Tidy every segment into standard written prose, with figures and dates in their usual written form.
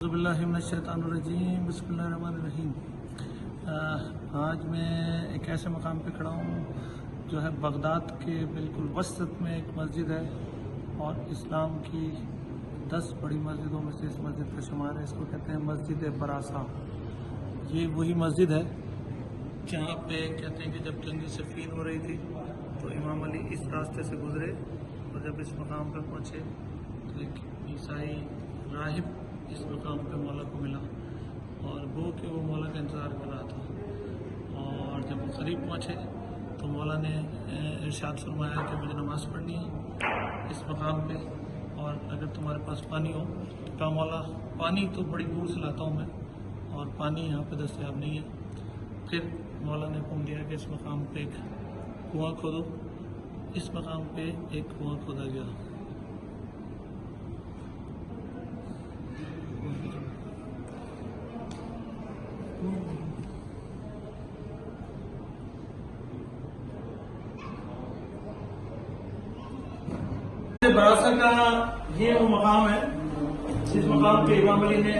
बिस्मिल्लाहिर्रहमानिर्रहीम बिस्मिल्लाहिर्रहमानिर्रहीम। आज मैं एक ऐसे मकाम पे खड़ा हूँ जो है बगदाद के बिल्कुल वसत में एक मस्जिद है और इस्लाम की 10 बड़ी मस्जिदों में से इस मस्जिद का शुमार है। इसको कहते हैं मस्जिद बरासा। ये वही मस्जिद है जहाँ पे कहते हैं कि जब जंग सिफ़ीन हो रही थी तो इमाम अली इस रास्ते से गुजरे और जब इस मकाम पर पहुँचे तो एक ईसाई राहिब इस मकाम पे मौला को मिला और वो कि वो मौला का इंतज़ार कर रहा था। और जब वो करीब पहुँचे तो मौला ने इरशाद फरमाया कि मुझे नमाज़ पढ़नी है इस मकाम पे, और अगर तुम्हारे पास पानी हो तो कहा मौला पानी तो बड़ी दूर से लाता हूँ मैं और पानी यहाँ पे दस्तयाब नहीं है। फिर मौला ने हुक्म दिया कि इस मकाम पे एक कुआँ खोदो। इस मकाम पे एक कुआँ खोदा गया। बरासा का ये वो मकाम है जिस मकाम पे इमाम अली ने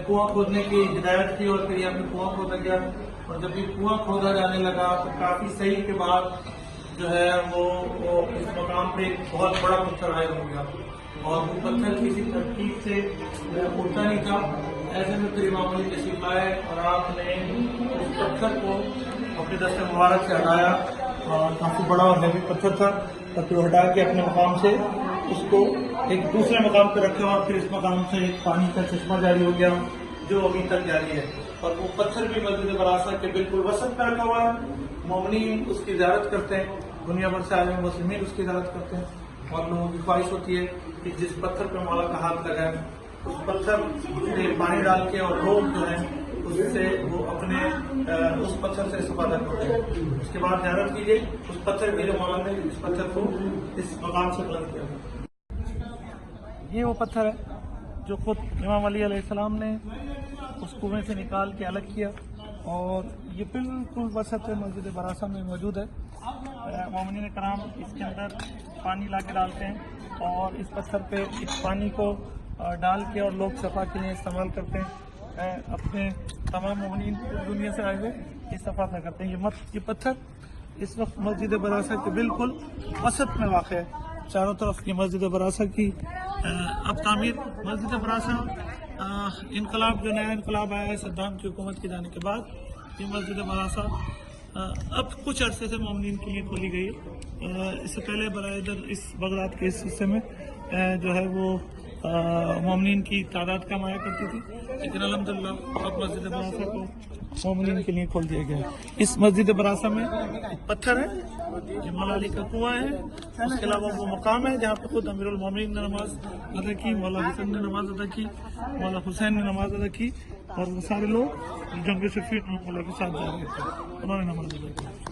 कुआं खोदने की हिदायत की और फिर यहाँ पे कुआं खोदा गया। और जब ये कुआं खोदा जाने लगा तो काफी सही के बाद जो है वो इस मकाम पे एक बहुत बड़ा पत्थर आया हो गया और वो पत्थर किसी तरकीब से उठता नहीं था। ऐसे में फिर इमाम अली तशरीफ आए और आपने उस पत्थर को अपने दस्ते मुबारक से हटाया और काफी बड़ा और हैवी पत्थर था और फिर हटा के अपने मकाम से उसको एक दूसरे मकाम पर रखे और फिर इस मकाम से एक पानी का चश्मा जारी हो गया जो अभी तक जारी है। और वो पत्थर भी मस्जिद बरासा के बिल्कुल वसत में रखा हुआ है। मोमिनीन उसकी ज़ियारत करते हैं, दुनिया भर से आए हुए मुस्लिमीन उसकी ज़ियारत करते हैं और लोगों की ख्वाहिश होती है कि जिस पत्थर पर मौला का हाथ लगा है उस पत्थर में पानी डाल के और लोग जो है उससे वो अपने उस पत्थर से इस्तेफादा करते हैं। उसके बाद ज़ियारत कीजिए उस पत्थर की जो मौला ने इस पत्थर को इस मकाम से बुलंद किया। ये वो पत्थर है जो खुद इमाम अली अलैहिस्सलाम ने उस कुएं से निकाल के अलग किया और ये बिल्कुल वसत मस्जिद बरासा में मौजूद है। मोमिनीन कराम इसके अंदर पानी ला के डालते हैं और इस पत्थर पे इस पानी को डाल के और लोग सफ़ा के लिए इस्तेमाल करते हैं। अपने तमाम मोमिनीन दुनिया से आए हुए इस्तेफादा करते हैं। ये पत्थर इस वक्त मस्जिद बरासा के बिल्कुल वसत में वाक़ है। चारों तरफ ये मस्जिद बरासा की अब तामीर मस्जिद बरासा इनकलाब जो नया इनकलाब आया है सद्दाम की हुकूमत के जाने के बाद ये मस्जिद बरासा अब कुछ अरसे से मोमिनीन के लिए खोली गई है। इससे पहले इधर इस बगदाद के इस हिस्से में जो है वो मोमिनीन की तादाद कम आया करती थी, लेकिन अल्हम्दुलिल्लाह अब मस्जिद बरासा को मोमिनीन के लिए खोल दिया गया है। इस मस्जिद बरासा में एक पत्थर है, ये मौला अली का कुआं है, उसके अलावा वो मकाम है जहाँ पे खुद अमीरुल मोमिनीन ने नमाज अदा की, मौला हसन ने नमाज अदा की, मौला हुसैन ने नमाज अदा की और वो सारे लोग जंग सिफ़ीन मौला के साथ जा रहे थे, उन्होंने नमाज अदा की।